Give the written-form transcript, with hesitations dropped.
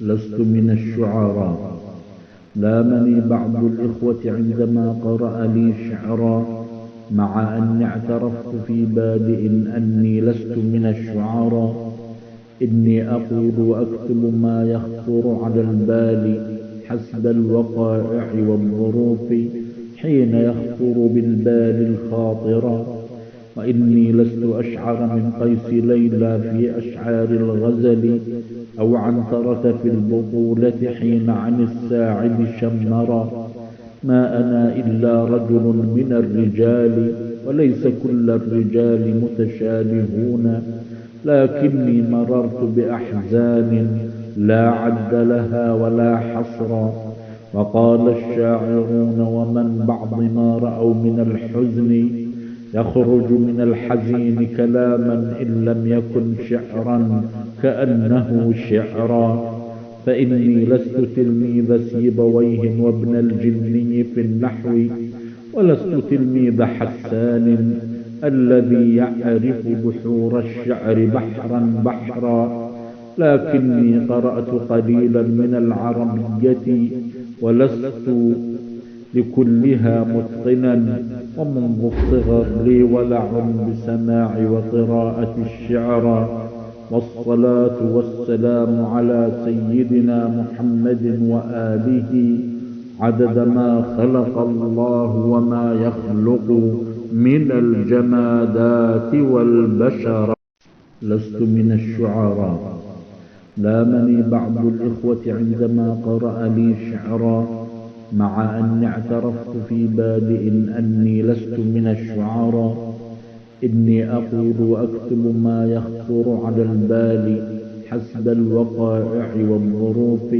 لست من الشعراء. لامني بعض الإخوة عندما قرأ لي شعرا، مع أني اعترفت في بادئ أني لست من الشعراء. إني أقول وأكتب ما يخطر على البال حسب الوقائع والظروف حين يخطر بالبال الخاطرة. وإني لست أشعر من قيس ليلى في أشعار الغزل، أو عنترة في البطولة حين عن الساعد شمرا. ما أنا إلا رجل من الرجال، وليس كل الرجال متشابهون، لكني مررت بأحزان لا عد لها ولا حصرا. وقال الشاعرون ومن بعض ما رأوا من الحزن يخرج من الحزين كلاما إن لم يكن شعرا كأنه شعرا. فإني لست تلميذ سيبويه وابن الجني في النحو، ولست تلميذ حسان الذي يعرف بحور الشعر بحرا بحرا، لكني قرأت قليلا من العربية ولست لكلها متقنا. ومنذ الصغر لي ولع بسماع وقراءة الشعر. والصلاة والسلام على سيدنا محمد وآله عدد ما خلق الله وما يخلق من الجمادات والبشر. لست من الشعراء. لامني بعض الإخوة عندما قرأ لي شعرا، مع أني اعترفت في بادئ أني لست من الشعراء. إني أقول وأكتب ما يخطر على البال حسب الوقائع والظروف